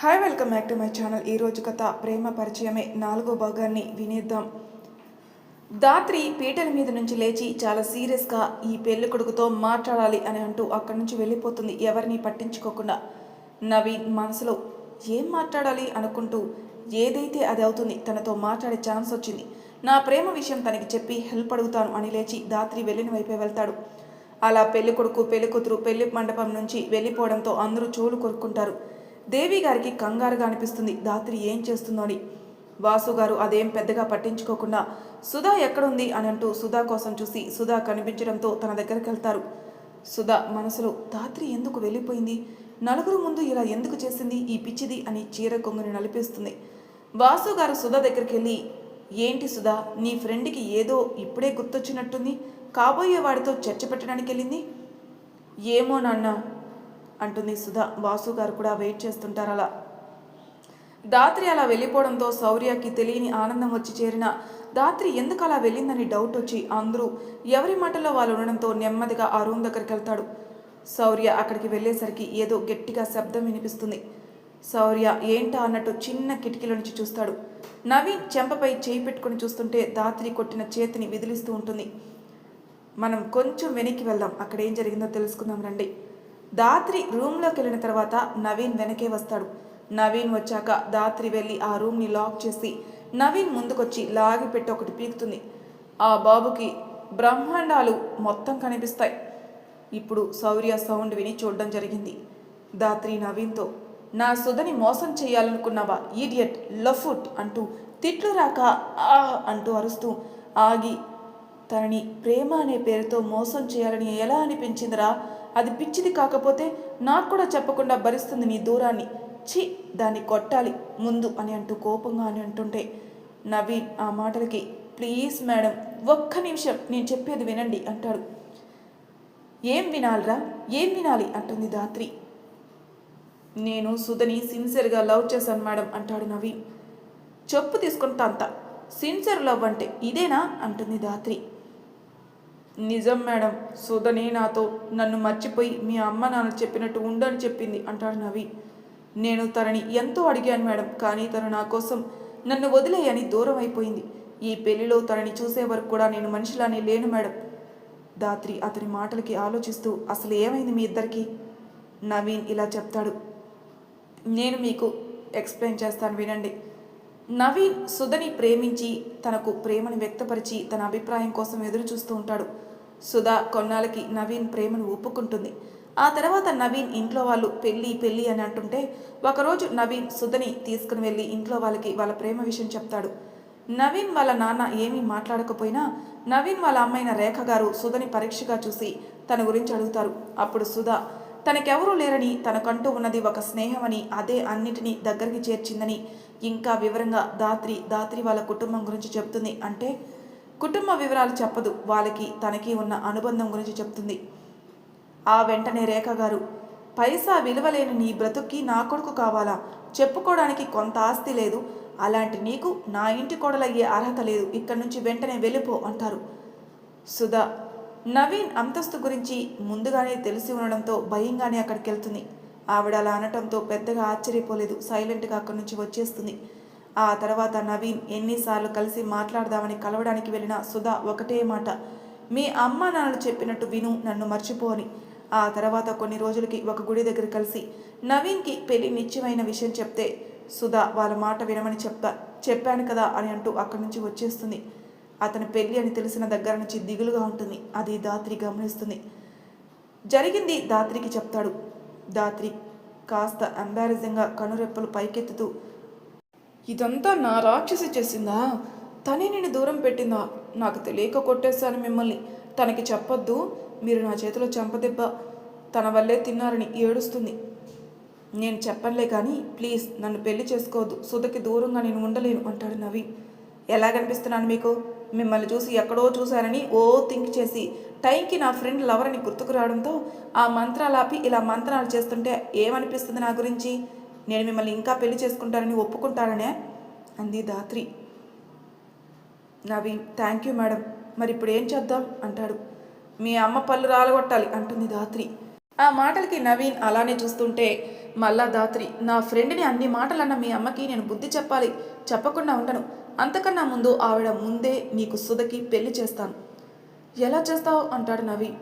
Hi welcome back to my channel. ఈరోజు కథ ప్రేమ పరిచయమే 4వ భాగాన్ని వినేద్దాం. దాత్రి పీటల మీద నుంచి లేచి చాలా సీరియస్గా ఈ పెళ్లి కొడుకుతో మాట్లాడాలి అని అంటూ అక్కడి నుంచి వెళ్ళిపోతుంది, ఎవరిని పట్టించుకోకుండా. నవీన్ మనసులో ఏం మాట్లాడాలి అనుకుంటూ ఏదైతే అది అవుతుంది, తనతో మాట్లాడే ఛాన్స్ వచ్చింది, నా ప్రేమ విషయం తనకి చెప్పి హెల్ప్ అడుగుతాను అని లేచి దాత్రి వెళ్ళిన వైపే వెళ్తాడు. అలా పెళ్లి కొడుకు పెళ్లి కూతురు పెళ్లి మండపం నుంచి వెళ్ళిపోవడంతో అందరూ చోలు కొరుక్కుంటారు. దేవి గారికి కంగారుగా అనిపిస్తుంది దాత్రి ఏం చేస్తుందో అని. వాసు గారు అదేం పెద్దగా పట్టించుకోకుండా సుధా ఎక్కడుంది అని అంటూ సుధా కోసం చూసి సుధా కనిపించడంతో తన దగ్గరికి వెళ్తారు. సుధా మనసులో దాత్రి ఎందుకు వెళ్ళిపోయింది, నలుగురు ముందు ఇలా ఎందుకు చేసింది ఈ పిచ్చిది అని చీర కొంగుని నలిపేస్తుంది. వాసు గారు సుధా దగ్గరికి వెళ్ళి, ఏంటి సుధా, నీ ఫ్రెండ్కి ఏదో ఇప్పుడే గుర్తొచ్చినట్టుంది, కాబోయే వాడితో చర్చ పెట్టడానికి వెళ్ళింది. ఏమో నాన్న అంటుంది సుధా. వాసు గారు కూడా వెయిట్ చేస్తుంటారు. అలా దాత్రి అలా వెళ్ళిపోవడంతో శౌర్యకి తెలియని ఆనందం వచ్చి చేరిన దాత్రి ఎందుకు అలా వెళ్ళిందని డౌట్ వచ్చి అందరూ ఎవరి మాటల్లో వాళ్ళు ఉండడంతో నెమ్మదిగా ఆ రూమ్ దగ్గరికి వెళ్తాడు. శౌర్య అక్కడికి వెళ్ళేసరికి ఏదో గట్టిగా శబ్దం వినిపిస్తుంది. శౌర్య ఏంటా అన్నట్టు చిన్న కిటికీల నుంచి చూస్తాడు. నవీన్ చెంపపై చేయి పెట్టుకుని చూస్తుంటే దాత్రి కొట్టిన చేతిని విదిలిస్తూ ఉంటుంది. మనం కొంచెం వెనక్కి వెళ్దాం, అక్కడ ఏం జరిగిందో తెలుసుకుందాం రండి. దాత్రి రూమ్లోకి వెళ్ళిన తర్వాత నవీన్ వెనకే వస్తాడు. నవీన్ వచ్చాక దాత్రి వెళ్ళి ఆ రూమ్ని లాక్ చేసి నవీన్ ముందుకొచ్చి లాగి పెట్టి ఒకటి పీకుతుంది. ఆ బాబుకి బ్రహ్మాండాలు మొత్తం కనిపిస్తాయి. ఇప్పుడు శౌర్య సౌండ్ విని చూడడం జరిగింది. దాత్రి నవీన్తో, నా సుధని మోసం చేయాలనుకున్నావా ఈడియట్ లఫుట్ అంటూ తిట్లు రాక ఆ అంటూ అరుస్తూ ఆగి, తనని ప్రేమ అనే పేరుతో మోసం చేయాలని ఎలా అనిపించిందిరా, అది పిచ్చిది కాకపోతే నాకు కూడా చెప్పకుండా భరిస్తుంది నీ దూరాన్ని, ఛీ దాన్ని కొట్టాలి ముందు అని అంటూ కోపంగా అని అంటుంటే నవీన్ ఆ మాటలకి, ప్లీజ్ మేడం ఒక్క నిమిషం నేను చెప్పేది వినండి అంటాడు. ఏం వినాలిరా, ఏం వినాలి అంటుంది దాత్రి. నేను సుధని సిన్సియర్గా లవ్ చేశాను మేడం అంటాడు నవీన్. చెప్పు తీసుకుంటా అంత సిన్సియర్ లవ్ అంటే ఇదేనా అంటుంది దాత్రి. నిజం మేడం, సుధని నాతో నన్ను మర్చిపోయి మీ అమ్మ నాన్న చెప్పినట్టు ఉండని చెప్పింది అంటాడు నవీన్. నేను తనని ఎంతో అడిగాను మేడం, కానీ తను నా కోసం నన్ను వదిలేయని దూరం అయిపోయింది. ఈ పెళ్లిలో తనని చూసే వరకు కూడా నేను మనిషిలానే లేను మేడం. దాత్రి అతని మాటలకి ఆలోచిస్తూ, అసలు ఏమైంది మీ ఇద్దరికి? నవీన్ ఇలా చెప్తాడు. నేను మీకు ఎక్స్ప్లెయిన్ చేస్తాను వినండి. నవీన్ సుధని ప్రేమించి తనకు ప్రేమను వ్యక్తపరిచి తన అభిప్రాయం కోసం ఎదురు చూస్తూ ఉంటాడు. సుధ కొన్నాళ్ళకి నవీన్ ప్రేమను ఒప్పుకుంటుంది. ఆ తర్వాత నవీన్ ఇంట్లో వాళ్ళు పెళ్ళి పెళ్ళి అని అంటుంటే ఒకరోజు నవీన్ సుధని తీసుకుని వెళ్ళి ఇంట్లో వాళ్ళకి వాళ్ళ ప్రేమ విషయం చెప్తాడు. నవీన్ వాళ్ళ నాన్న ఏమీ మాట్లాడకపోయినా నవీన్ వాళ్ళ అమ్మైన రేఖ గారు సుధని పరీక్షగా చూసి తన గురించి అడుగుతారు. అప్పుడు సుధ తనకెవరూ లేరని, తనకంటూ ఉన్నది ఒక స్నేహమని, అదే అన్నిటినీ దగ్గరికి చేర్చిందని ఇంకా వివరంగా దాత్రి వాళ్ళ కుటుంబం గురించి చెప్తుంది. అంటే కుటుంబ వివరాలు చెప్పదు, వాళ్ళకి తనకి ఉన్న అనుబంధం గురించి చెప్తుంది. ఆ వెంటనే రేఖ గారు, పైసా విలువలేని నీ బ్రతుక్కి నా కొడుకు కావాలా, చెప్పుకోవడానికి కొంత ఆస్తి లేదు, అలాంటి నీకు నా ఇంటి కోడలయ్యే అర్హత లేదు, ఇక్కడి నుంచి వెంటనే వెళ్ళిపో అంటారు. సుధా నవీన్ అంతస్తు గురించి ముందుగానే తెలిసి ఉండడంతో భయంగానే అక్కడికి వెళ్తుంది. ఆవిడ అలా అనటంతో పెద్దగా ఆశ్చర్యపోలేదు, సైలెంట్గా అక్కడి నుంచి వచ్చేస్తుంది. ఆ తర్వాత నవీన్ ఎన్నిసార్లు కలిసి మాట్లాడదామని కలవడానికి వెళ్ళిన సుధా ఒకటే మాట, మీ అమ్మ నాన్నలు చెప్పినట్టు విను, నన్ను మర్చిపో అని. ఆ తర్వాత కొన్ని రోజులకి ఒక గుడి దగ్గర కలిసి నవీన్కి పెళ్లి నిశ్చయమైన విషయం చెప్తే సుధా వాళ్ళ మాట వినమని చెప్పాను కదా అని అంటూ అక్కడి నుంచి వచ్చేస్తుంది. అతని పెళ్ళి అని తెలిసిన దగ్గర నుంచి దిగులుగా ఉంటుంది. అది దాత్రి గమనిస్తుంది. జరిగింది దాత్రికి చెప్తాడు. దాత్రి కాస్త ఎంబారసింగ్గా కనురెప్పలు పైకెత్తుతూ, ఇదంతా నా రాక్షసి చేసిందా, తనే నేను దూరం పెట్టిందా, నాకు తెలియక కొట్టేశాను మిమ్మల్ని, తనకి చెప్పొద్దు, మీరు నా చేతిలో చెంపదెబ్బ తన వల్లే తిన్నారని ఏడుస్తుంది. నేను చెప్పనులే కానీ ప్లీజ్ నన్ను పెళ్లి చేసుకోవద్దు, సుధకి దూరంగా నేను ఉండలేను అంటాడు నవీన్. ఎలా కనిపిస్తున్నాను మీకు, మిమ్మల్ని చూసి ఎక్కడో చూశారని ఓ థింక్ చేసి టైంకి నా ఫ్రెండ్ లవర్ అని గుర్తుకు రావడంతో ఆ మంత్రాలు ఆపి ఇలా మంత్రాలు చేస్తుంటే ఏమనిపిస్తుంది నా గురించి, నేను మిమ్మల్ని ఇంకా పెళ్లి చేసుకుంటానని ఒప్పుకుంటాననే అంది Dhatri. Naveen thank you madam, మరి ఇప్పుడు ఏం చేద్దాం అంటాడు. మీ అమ్మ పళ్ళు రాలగొట్టాలి అంటుంది దాత్రి. ఆ మాటలకి నవీన్ అలానే చూస్తుంటే మళ్ళా దాత్రి, నా ఫ్రెండ్ని అన్ని మాటలన్న మీ అమ్మకి నేను బుద్ధి చెప్పాలి, చెప్పకుండా ఉండను. అంతకన్నా ముందు ఆవిడ ముందే నీకు సుధకి పెళ్లి చేస్తాను. ఎలా చేస్తావు అంటాడు నవీన్.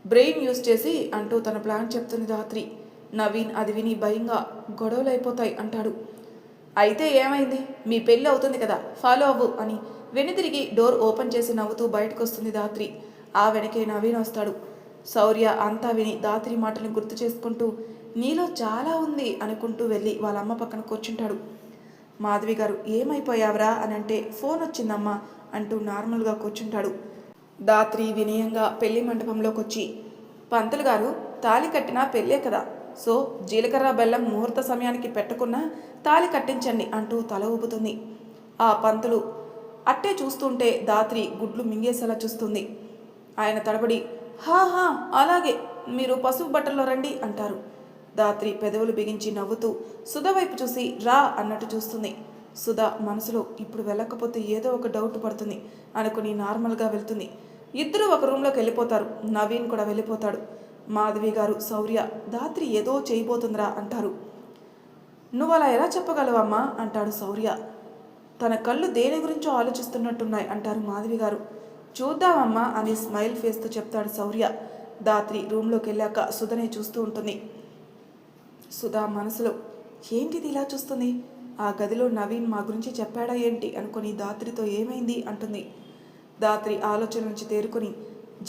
బ్రెయిన్ యూజ్ చేసి అంటూ తన ప్లాన్ చెప్తుంది దాత్రి. నవీన్ అది విని భయంగా గొడవలు అయిపోతాయి అంటాడు. అయితే ఏమైంది, మీ పెళ్ళి అవుతుంది కదా, ఫాలో అవ్వు అని వెనుదిరిగి డోర్ ఓపెన్ చేసి నవ్వుతూ బయటకు వస్తుంది దాత్రి. ఆ వెనకే నవీన్ వస్తాడు. శౌర్య అంతా విని దాత్రి మాటని గుర్తు చేసుకుంటూ నీలో చాలా ఉంది అనుకుంటూ వెళ్ళి వాళ్ళ అమ్మ పక్కన కూర్చుంటాడు. మాధవి గారు ఏమైపోయావరా అని అంటే ఫోన్ వచ్చిందమ్మా అంటూ నార్మల్గా కూర్చుంటాడు. దాత్రి వినయంగా పెళ్లి మండపంలోకి వచ్చి పంతులు గారు తాళి కట్టినా పెళ్ళే కదా, సో జీలకర్ర బెల్లం ముహూర్త సమయానికి పెట్టకున్నా తాళి కట్టించండి అంటూ తల ఊపుతుంది. ఆ పంతులు అట్టే చూస్తుంటే దాత్రి గుడ్లు మింగేసేలా చూస్తుంది. ఆయన తడబడి హా అలాగే, మీరు పసుపు బట్టల్లో రండి అంటారు. దాత్రి పెదవులు బిగించి నవ్వుతూ సుధ వైపు చూసి రా అన్నట్టు చూస్తుంది. సుధ మనసులో ఇప్పుడు వెళ్ళకపోతే ఏదో ఒక డౌట్ పడుతుంది అనుకుని నార్మల్గా వెళ్తుంది. ఇద్దరు ఒక రూమ్లోకి వెళ్ళిపోతారు. నవీన్ కూడా వెళ్ళిపోతాడు. మాధవి గారు శౌర్య దాత్రి ఏదో చేయబోతుందిరా అంటారు. నువ్వు అలా ఎలా చెప్పగలవమ్మా అంటాడు శౌర్య. తన కళ్ళు దేని గురించో ఆలోచిస్తున్నట్టున్నాయి అంటారు మాధవి గారు. చూద్దామమ్మా అని స్మైల్ ఫేస్తో చెప్తాడు శౌర్య. దాత్రి రూమ్లోకి వెళ్ళాక సుధనే చూస్తూ ఉంటుంది. సుధా మనసులో ఏంటిది ఇలా చూస్తుంది, ఆ గదిలో నవీన్ మా గురించి చెప్పాడా ఏంటి అనుకుని దాత్రితో ఏమైంది అంటుంది. దాత్రి ఆలోచన నుంచి తేరుకొని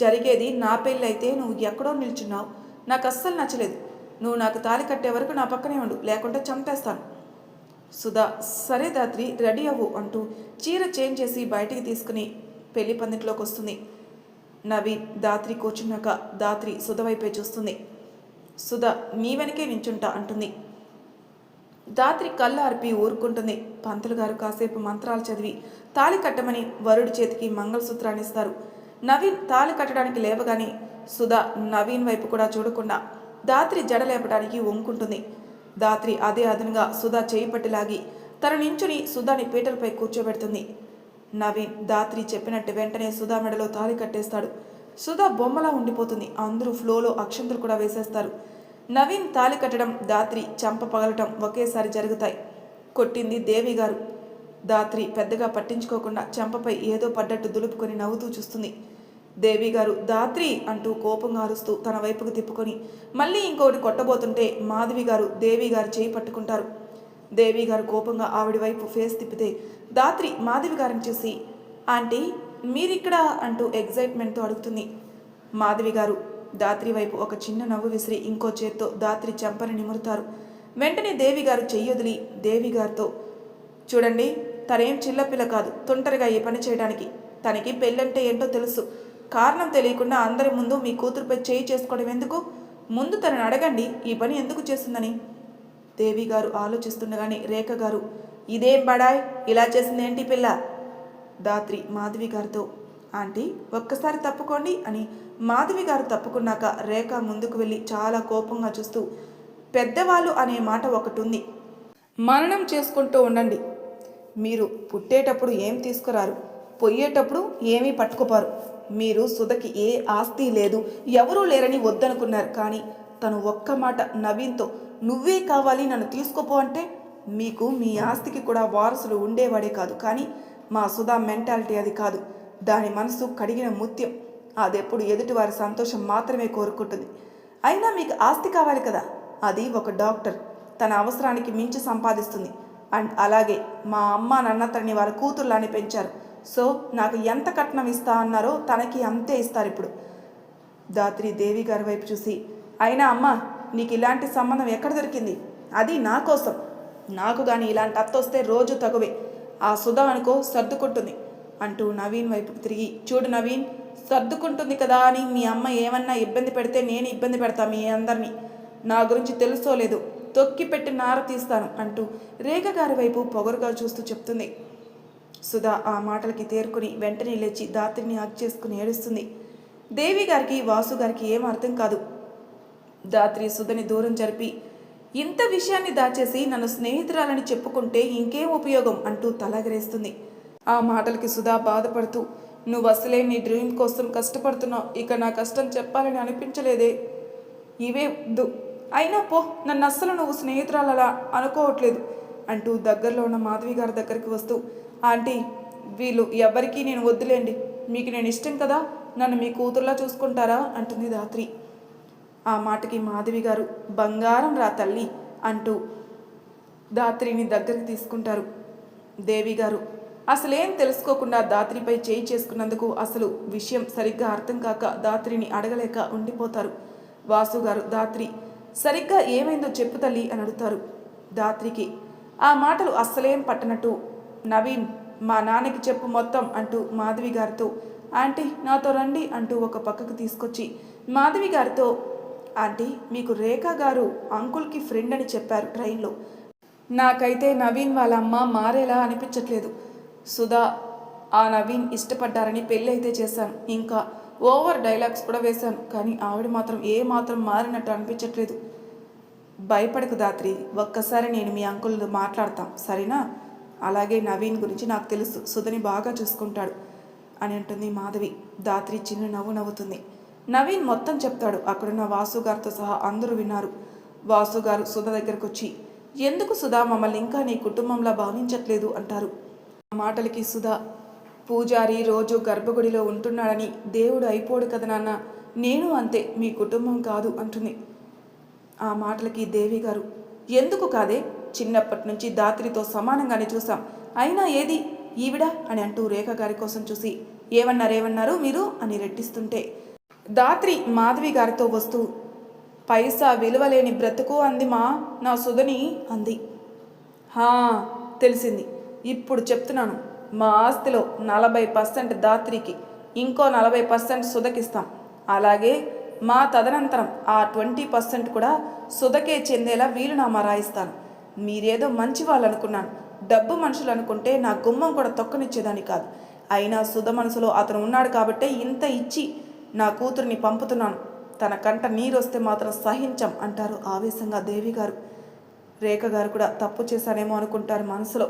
జరిగేది నా పెళ్ళైతే నువ్వు ఎక్కడో నిల్చున్నావు, నాకు అస్సలు నచ్చలేదు. నువ్వు నాకు తాళి కట్టే వరకు నా పక్కనే ఉండు, లేకుంటే చంపేస్తాను. సుధా సరే దాత్రి రెడీ అవ్వు అంటూ చీర చేంజ్ చేసి బయటికి తీసుకుని పెళ్లి పందిట్లోకి వస్తుంది. నవీన్ దాత్రి కూర్చున్నాక దాత్రి సుధ వైపే చూస్తుంది. సుధ నీ వెనకే నించుంటా అంటుంది. దాత్రి కళ్ళు అర్పి ఊరుకుంటుంది. పంతులు గారు కాసేపు మంత్రాలు చదివి తాళి కట్టమని వరుడి చేతికి మంగళసూత్రాన్ని ఇస్తారు. నవీన్ తాళి కట్టడానికి లేవగానే సుధ నవీన్ వైపు కూడా చూడకుండా దాత్రి జడ లేపడానికి వంకుంటుంది. దాత్రి అదే అదనుగా సుధ చేయి పట్టిలాగి తన నించుని సుధాని పీటలపై కూర్చోబెడుతుంది. నవీన్ దాత్రి చెప్పినట్టు వెంటనే సుధా మెడలో తాళి కట్టేస్తాడు. సుధా బొమ్మలా ఉండిపోతుంది. అందరూ ఫ్లోలో అక్షంతలు కూడా వేసేస్తారు. నవీన్ తాళి కట్టడం, దాత్రి చంప పగలటం ఒకేసారి జరుగుతాయి. కొట్టింది దేవి గారు. దాత్రి పెద్దగా పట్టించుకోకుండా చెంపపై ఏదో పడ్డట్టు దులుపుకొని నవ్వుతూ చూస్తుంది. దేవి గారు దాత్రి అంటూ కోపంగా అరుస్తూ తన వైపుకు తిప్పుకొని మళ్ళీ ఇంకొకటి కొట్టబోతుంటే మాధవి గారు దేవి గారు చేయి పట్టుకుంటారు. దేవి గారు కోపంగా ఆవిడ వైపు ఫేస్ తిప్పితే దాత్రి మాధవి గారిని చూసి ఆంటీ మీరిక్కడ అంటూ ఎగ్జైట్మెంట్తో అడుగుతుంది. మాధవి గారు దాత్రి వైపు ఒక చిన్న నవ్వు విసిరి ఇంకో చేత్తో దాత్రి చెంపని నిమురుతారు. వెంటనే దేవి గారు చెయ్యొదిలి దేవి గారితో చూడండి, తనేం చిల్లపిల్ల కాదు తొంటరిగా ఈ పని చేయడానికి. తనకి పెళ్ళంటే ఏంటో తెలుసు. కారణం తెలియకుండా అందరి ముందు మీ కూతురుపై చేయి చేసుకోవడం ఎందుకు? ముందు తనని అడగండి ఈ పని ఎందుకు చేస్తుందని. దేవి గారు ఆలోచిస్తుండగానే రేఖ గారు ఇదేం బడాయ్, ఇలా చేసింది ఏంటి పిల్ల? దాత్రి మాధవి గారితో ఆంటీ ఒక్కసారి తప్పుకోండి అని మాధవి గారు తప్పుకున్నాక రేఖ ముందుకు వెళ్ళి చాలా కోపంగా చూస్తూ పెద్దవాళ్ళు అనే మాట ఒకటి ఉంది, మరణం చేసుకుంటూ ఉండండి. మీరు పుట్టేటప్పుడు ఏం తీసుకురారు, పొయ్యేటప్పుడు ఏమీ పట్టుకుపోరు. మీరు సుధకి ఏ ఆస్తి లేదు, ఎవరూ లేరని వద్దనుకున్నారు. కానీ తను ఒక్క మాట నవీన్తో నువ్వే కావాలి నన్ను తీసుకుపో అంటే మీకు మీ ఆస్తికి కూడా వారసులు ఉండేవాడే కాదు. కానీ మా సుధా మెంటాలిటీ అది కాదు. దాని మనసు కడిగిన ముత్యం. అదెప్పుడు ఎదుటివారి సంతోషం మాత్రమే కోరుకుంటుంది. అయినా మీకు ఆస్తి కావాలి కదా, అది ఒక డాక్టర్ తన అవసరానికి మించి సంపాదిస్తుంది. అండ్ అలాగే మా అమ్మ నాన్న తనని వారి కూతుర్లాని పెంచారు. సో నాకు ఎంత కట్నం ఇస్తా అన్నారో తనకి అంతే ఇస్తారు ఇప్పుడు. దాత్రి దేవి గారి వైపు చూసి అయినా అమ్మ నీకు ఇలాంటి సంబంధం ఎక్కడ దొరికింది? అది నా కోసం. నాకు కానీ ఇలాంటి అత్త వస్తే రోజు తగువే. ఆ సుధా అనుకో సర్దుకుంటుంది అంటూ నవీన్ వైపుకు తిరిగి చూడు నవీన్, సర్దుకుంటుంది కదా అని మీ అమ్మ ఏమన్నా ఇబ్బంది పెడితే నేను ఇబ్బంది పెడతా మీ అందరినీ. నా గురించి తెలుసో లేదు తొక్కి పెట్టి నార తీస్తాను అంటూ రేఖ గారి వైపు పొగరుగా చూస్తూ చెప్తుంది. సుధా ఆ మాటలకి తేరుకుని వెంటనే లేచి దాత్రిని హగ్ చేసుకుని ఏడుస్తుంది. దేవి గారికి వాసు గారికి ఏం అర్థం కాదు. దాత్రి సుధని దూరం జరిపి ఇంత విషయాన్ని దాచేసి నన్ను స్నేహితురాలని చెప్పుకుంటే ఇంకేం ఉపయోగం అంటూ తలగరేస్తుంది. ఆ మాటలకి సుధా బాధపడుతూ నువ్వు అసలే నీ డ్రీమ్ కోసం కష్టపడుతున్నావు, ఇక నా కష్టం చెప్పాలని అనిపించలేదే. ఇవే వద్దు, అయినా పో, నన్ను అస్సలు నువ్వు స్నేహితురాలలా అనుకోవట్లేదు అంటూ దగ్గరలో ఉన్న మాధవి గారి దగ్గరికి వస్తూ, ఆంటీ వీళ్ళు ఎవ్వరికీ నేను వద్దులేండి, మీకు నేను ఇష్టం కదా, నన్ను మీ కూతుర్లా చూసుకుంటారా అంటుంది ధాత్రి. ఆ మాటకి మాధవి గారు బంగారం రా తల్లి అంటూ ధాత్రిని దగ్గరికి తీసుకుంటారు. దేవి గారు అసలేం తెలుసుకోకుండా ధాత్రిపై చేయి చేసుకున్నందుకు అసలు విషయం సరిగ్గా అర్థం కాక ధాత్రిని అడగలేక ఉండిపోతారు. వాసు గారు ధాత్రి సరిగ్గా ఏమైందో చెప్పు తల్లి అని అడుగుతారు. ధాత్రికి ఆ మాటలు అస్సలేం పట్టనట్టు, నవీన్ మా నాన్నకి చెప్పు మొత్తం అంటూ మాధవి గారితో, ఆంటీ నాతో రండి అంటూ ఒక పక్కకు తీసుకొచ్చి మాధవి గారితో, ఆంటీ మీకు రేఖా గారు అంకుల్కి ఫ్రెండ్ అని చెప్పారు ట్రైన్లో, నాకైతే నవీన్ వాళ్ళ అమ్మ మారేలా అనిపించట్లేదు. సుధా ఆ నవీన్ ఇష్టపడ్డారని పెళ్ళి అయితే చేశాను, ఇంకా ఓవర్ డైలాగ్స్ కూడా వేశాను, కానీ ఆవిడ మాత్రం ఏమాత్రం మారినట్టు అనిపించట్లేదు. భయపడకు ధాత్రి, ఒక్కసారి నేను మీ అంకుల్ మాట్లాడతాం సరేనా, అలాగే నవీన్ గురించి నాకు తెలుసు, సుధని బాగా చూసుకుంటాడు అని అంటుంది మాధవి. ధాత్రి చిన్న నవ్వు నవ్వుతుంది. నవీన్ మొత్తం చెప్తాడు. అక్కడున్న వాసు గారితో సహా అందరూ విన్నారు. వాసు గారు సుధ దగ్గరకు వచ్చి, ఎందుకు సుధా మమ్మల్ని ఇంకా నీ కుటుంబంలా భావించట్లేదు అంటారు. ఆ మాటలకి సుధ, పూజారి రోజు గర్భగుడిలో ఉంటున్నాడని దేవుడు అయిపోడు కదా నాన్న, నేను అంతే, మీ కుటుంబం కాదు అంటుంది. ఆ మాటలకి దేవి గారు, ఎందుకు కాదే, చిన్నప్పటి నుంచి ధాత్రితో సమానంగానే చూసాం, అయినా ఏది ఈవిడ అని అంటూ రేఖ గారి కోసం చూసి, ఏమన్నారు మీరు అని రెట్టిస్తుంటే ధాత్రి మాధవి గారితో వస్తూ, పైసా విలువలేని బ్రతుకు అంది మా నా సుధని అంది. హా తెలిసింది, ఇప్పుడు చెప్తున్నాను, మా ఆస్తిలో 40% ధాత్రికి, ఇంకో 40% సుధకిస్తాం, అలాగే మా తదనంతరం ఆ 20% కూడా సుధకే చెందేలా వీలునామా రాయిస్తాను. మీరేదో మంచి వాళ్ళు అనుకున్నాను, డబ్బు మనుషులు అనుకుంటే నా గుమ్మం కూడా తొక్కనిచ్చేదాన్ని కాదు. అయినా సుధ మనసులో అతను ఉన్నాడు కాబట్టే ఇంత ఇచ్చి నా కూతుర్ని పంపుతున్నాను, తన కంట నీరొస్తే మాత్రం సహించం అంటారు ఆవేశంగా దేవి గారు. రేఖ గారు కూడా తప్పు చేశానేమో అనుకుంటారు మనసులో.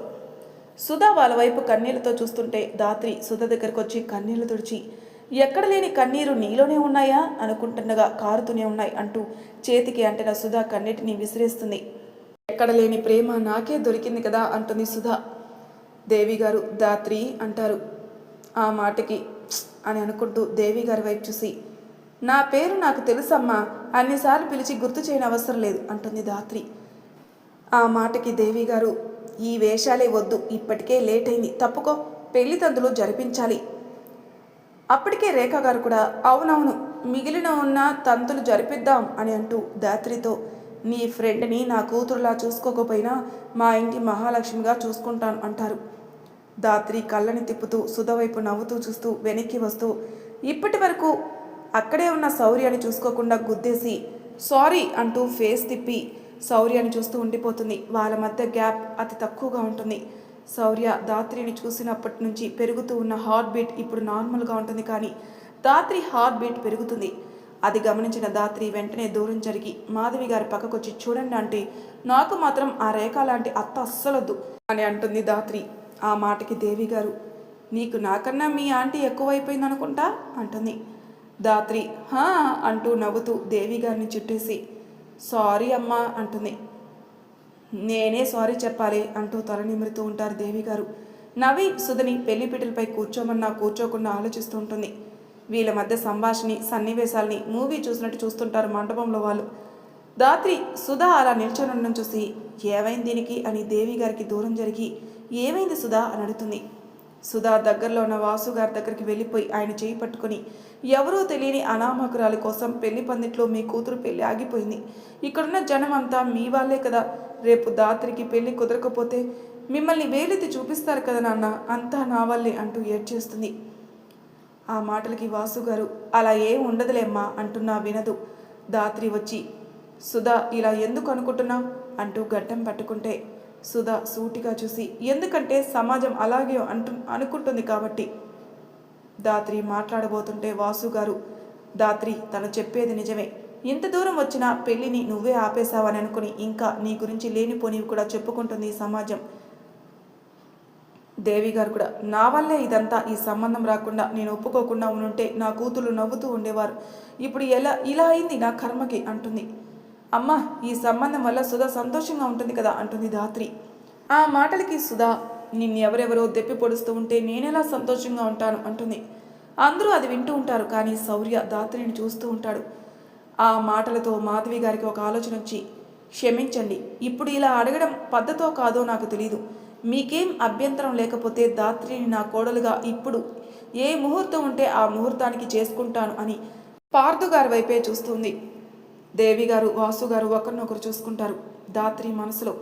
సుధ వాళ్ళ వైపు కన్నీళ్లతో చూస్తుంటే ధాత్రి సుధ దగ్గరకు వచ్చి కన్నీళ్లు తుడిచి, ఎక్కడ లేని కన్నీరు నీలోనే ఉన్నాయా అనుకుంటుండగా కారుతూనే ఉన్నాయి అంటూ చేతికి అంటిన సుధ కన్నీటిని విసిరేస్తుంది. ఎక్కడ లేని ప్రేమ నాకే దొరికింది కదా అంటుంది సుధ. దేవి గారు ధాత్రి అంటారు. ఆ మాటకి అని అనుకుంటూ దేవి గారి వైపు చూసి, నా పేరు నాకు తెలుసమ్మా, అన్నిసార్లు పిలిచి గుర్తు చేయని అవసరం లేదు అంటుంది ధాత్రి. ఆ మాటకి దేవి గారు, ఈ వేషాలే వద్దు, ఇప్పటికే లేట్ అయింది, తప్పుకో, పెళ్లి తందులు జరిపించాలి. అప్పటికే రేఖ గారు కూడా, అవునవును మిగిలిన ఉన్న తంతులు జరిపిద్దాం అని అంటూ ధాత్రితో, నీ ఫ్రెండ్ని నా కూతురులా చూసుకోకపోయినా మా ఇంటి మహాలక్ష్మిగా చూసుకుంటాను అంటారు. ధాత్రి కళ్ళని తిప్పుతూ సుధ వైపు నవ్వుతూ చూస్తూ వెనక్కి వస్తూ ఇప్పటి వరకు అక్కడే ఉన్న శౌర్యాన్ని చూసుకోకుండా గుద్దేసి సారీ అంటూ ఫేస్ తిప్పి శౌర్యాన్ని చూస్తూ ఉండిపోతుంది. వాళ్ళ మధ్య గ్యాప్ అతి తక్కువగా ఉంటుంది. శౌర్య ధాత్రిని చూసినప్పటి నుంచి పెరుగుతూ ఉన్న హార్ట్ బీట్ ఇప్పుడు నార్మల్గా ఉంటుంది, కానీ ధాత్రి హార్ట్ బీట్ పెరుగుతుంది. అది గమనించిన ధాత్రి వెంటనే దూరం జరిగి మాధవి గారి పక్కకొచ్చి, చూడండి అంటే నాకు మాత్రం ఆ రేఖ లాంటి అత్త అస్సలొద్దు అని అంటుంది ధాత్రి. ఆ మాటకి దేవి గారు, నీకు నాకన్నా మీ ఆంటీ ఎక్కువైపోయింది అనుకుంటా అంటుంది. ధాత్రి హా అంటూ నవ్వుతూ దేవి గారిని చుట్టేసి, సారీ అమ్మా అంటుంది. నేనే సారీ చెప్పాలి అంటూ తల నిమురుతూ ఉంటారు దేవి గారు. నవి సుధని పెళ్లిపీటలపై కూర్చోమన్నా కూర్చోకుండా ఆలోచిస్తూ ఉంటుంది. వీళ్ళ మధ్య సంభాషణ సన్నివేశాల్ని మూవీ చూసినట్టు చూస్తుంటారు మండపంలో వాళ్ళు. ధాత్రి సుధా అలా నిల్చొనుండడం చూసి, ఏమైంది దీనికి అని దేవి గారికి దూరం జరిగి, ఏమైంది సుధా అని అడుగుతుంది. సుధా దగ్గరలో ఉన్న వాసు గారి దగ్గరికి వెళ్ళిపోయి ఆయన చేయి పట్టుకొని, ఎవరూ తెలియని అనామకురాలి కోసం పెళ్లి పందిట్లో మీ కూతురు పెళ్లి ఆగిపోయింది, ఇక్కడున్న జనం అంతా మీ వాళ్ళే కదా, రేపు ధాత్రికి పెళ్లి కుదరకపోతే మిమ్మల్ని వేలెత్తి చూపిస్తారు కదా నాన్న, అంతా నా వల్లే అంటూ ఏడ్చేస్తుంది. ఆ మాటలకి వాసు గారు, అలా ఏం ఉండదులేమ్మా అంటున్నా వినదు. ధాత్రి వచ్చి, సుధా ఇలా ఎందుకు అనుకుంటున్నావు అంటూ గడ్డం పట్టుకుంటే సుధా సూటిగా చూసి, ఎందుకంటే సమాజం అలాగే అనుకుంటుంది కాబట్టి. ధాత్రి మాట్లాడబోతుంటే వాసు గారు, ధాత్రి తను చెప్పేది నిజమే, ఇంత దూరం వచ్చినా పెళ్ళిని నువ్వే ఆపేశావని అనుకుని ఇంకా నీ గురించి లేనిపోనివి కూడా చెప్పుకుంటుంది ఈ సమాజం. దేవి గారు కూడా, నా వల్లే ఇదంతా, ఈ సంబంధం రాకుండా నేను ఒప్పుకోకుండా ఉంటే నా కూతురు నవ్వుతూ ఉండేవారు, ఇప్పుడు ఇలా అయింది నా కర్మకి అంటుంది. అమ్మ, ఈ సంబంధం వల్ల సుధా సంతోషంగా ఉంటుంది కదా అంటుంది ధాత్రి. ఆ మాటలకి సుధా, నిన్నెవరెవరో దెప్పి పొడుస్తూ ఉంటే నేనెలా సంతోషంగా ఉంటాను అంటుంది. అందరూ అది వింటూ ఉంటారు, కానీ శౌర్య ధాత్రిని చూస్తూ ఉంటాడు. ఆ మాటలతో మాధవి గారికి ఒక ఆలోచన వచ్చి, క్షమించండి, ఇప్పుడు ఇలా అడగడం పద్ధతో కాదో నాకు తెలీదు. మీకేం అభ్యంతరం లేకపోతే ధాత్రిని నా కోడలుగా ఇప్పుడు ఏ ముహూర్తం ఉంటే ఆ ముహూర్తానికి చేసుకుంటాను అని పార్థు గారి వైపే చూస్తుంది. దేవి గారు, వాసు గారు ఒకరినొకరు చూసుకుంటారు. ధాత్రి మనసులో,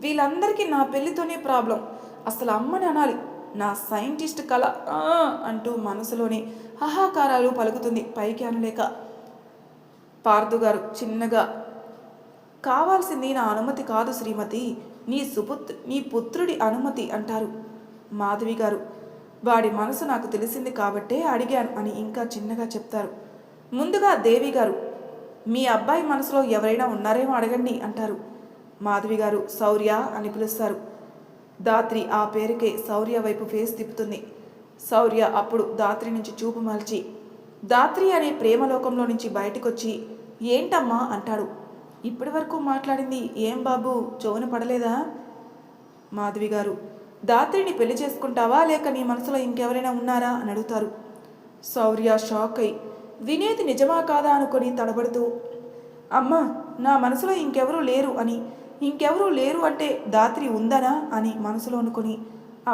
వీళ్ళందరికీ నా పెళ్లితోనే ప్రాబ్లం, అసలు అమ్మని అనాలి, నా సైంటిస్ట్ కళ అంటూ మనసులోనే హాహాకారాలు పలుకుతుంది, పైకి అనలేక. పార్థు గారు చిన్నగా, కావాల్సింది నా అనుమతి కాదు శ్రీమతి, నీ పుత్రుడి అనుమతి అంటారు. మాధవి గారు, వాడి మనసు నాకు తెలిసింది కాబట్టే అడిగాను అని ఇంకా చిన్నగా చెప్తారు. ముందుగా దేవి గారు, మీ అబ్బాయి మనసులో ఎవరైనా ఉన్నారేమో అడగండి అంటారు. మాధవి గారు శౌర్య అని పిలుస్తారు. ధాత్రి ఆ పేరుకే శౌర్య వైపు ఫేస్ తిప్పుతుంది. శౌర్య అప్పుడు ధాత్రి నుంచి చూపు మల్చి ధాత్రి అనే ప్రేమలోకంలో నుంచి బయటకొచ్చి, ఏంటమ్మా అంటాడు. ఇప్పటి వరకు మాట్లాడింది ఏం బాబు, చెవున పడలేదా? మాధవి గారు, ధాత్రిని పెళ్లి చేసుకుంటావా లేక నీ మనసులో ఇంకెవరైనా ఉన్నారా అని అడుగుతారు. శౌర్య షాక్ అయి వినేది నిజమా కాదా అనుకొని తడబడుతూ, అమ్మా, నా మనసులో ఇంకెవరూ లేరు అని, ఇంకెవరూ లేరు అంటే ధాత్రి ఉందనా అని మనసులో అనుకుని,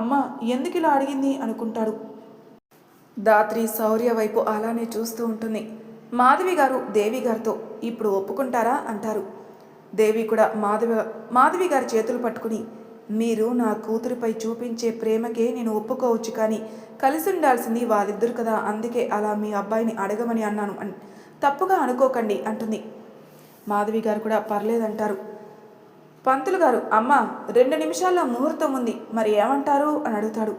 అమ్మ ఎందుకు ఇలా అడిగింది అనుకుంటాడు. ధాత్రి శౌర్య వైపు అలానే చూస్తూ ఉంటుంది. మాధవి గారు దేవి గారితో, ఇప్పుడు ఒప్పుకుంటారా అంటారు. దేవి కూడా మాధవి గారి చేతులు పట్టుకుని, మీరు నా కూతురిపై చూపించే ప్రేమకే నేను ఒప్పుకోవచ్చు, కానీ కలిసి ఉండాల్సింది వాళ్ళిద్దరు కదా, అందుకే అలా మీ అబ్బాయిని అడగమని అన్నాను అని తప్పుగా అనుకోకండి అంటుంది. మాధవి గారు కూడా పర్లేదంటారు. పంతులు గారు, అమ్మ 2 నిమిషాల్లో ముహూర్తం ఉంది, మరి ఏమంటారు అని అడుగుతాడు.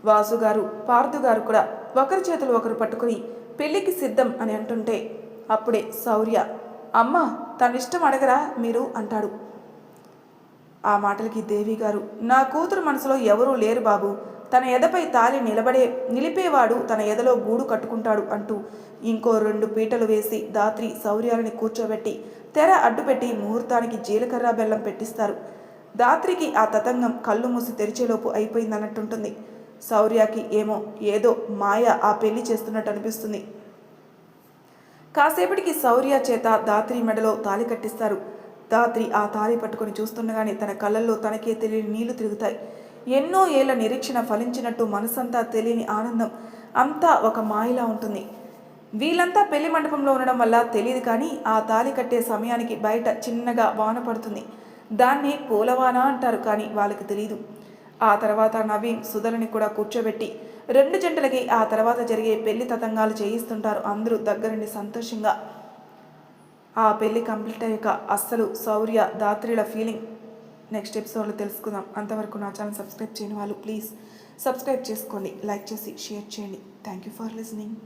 వాసు గారు, పార్థు గారు కూడా ఒకరి చేతులు ఒకరు పట్టుకుని పెళ్లికి సిద్ధం అని అంటుంటే అప్పుడే శౌర్య, అమ్మ తనిష్టం అడగరా మీరు అంటాడు. ఆ మాటలకి దేవి గారు, నా కూతురు మనసులో ఎవరూ లేరు బాబు, తన ఎదపై తాలి నిలిపేవాడు తన ఎదలో గూడు కట్టుకుంటాడు అంటూ ఇంకో 2 పీటలు వేసి ధాత్రి శౌర్యాలని కూర్చోబెట్టి తెర అడ్డుపెట్టి ముహూర్తానికి జీలకర్ర బెల్లం పెట్టిస్తారు. ధాత్రికి ఆ తతంగం కళ్ళు మూసి తెరిచేలోపు అయిపోయిందన్నట్టుంటుంది. శౌర్యకి ఏదో మాయ ఆ పెళ్లి చేస్తున్నట్టు అనిపిస్తుంది. కాసేపటికి శౌర్య చేత ధాత్రి మెడలో తాలి కట్టిస్తారు. ధాత్రి ఆ తాలి పట్టుకొని చూస్తుండగానే తన కళ్ళల్లో తనకే తెలియని నీళ్లు తిరుగుతాయి. ఎన్నో ఏళ్ల నిరీక్షణ ఫలించినట్టు మనసంతా తెలియని ఆనందం, అంతా ఒక మాయలా ఉంటుంది. వీళ్ళంతా పెళ్లి మండపంలో ఉండడం వల్ల తెలియదు, కానీ ఆ తాలి కట్టే సమయానికి బయట చిన్నగా వాన పడుతుంది. దాన్ని పూలవాన అంటారు, కానీ వాళ్ళకి తెలీదు. ఆ తర్వాత నవీన్ సుధలని కూడా కూర్చోబెట్టి 2 జంటలకి ఆ తర్వాత జరిగే పెళ్లి తతంగాలు చేయిస్తుంటారు. అందరూ దగ్గరుండి సంతోషంగా. ఆ పెళ్లి కంప్లీట్ అయ్యాక అస్సలు శౌర్య ధాత్రిల ఫీలింగ్ నెక్స్ట్ ఎపిసోడ్లో తెలుసుకుందాం. అంతవరకు నా ఛానల్ సబ్స్క్రైబ్ చేయని వాళ్ళు ప్లీజ్ సబ్స్క్రైబ్ చేసుకోండి, లైక్ చేసి షేర్ చేయండి. Thank you for listening.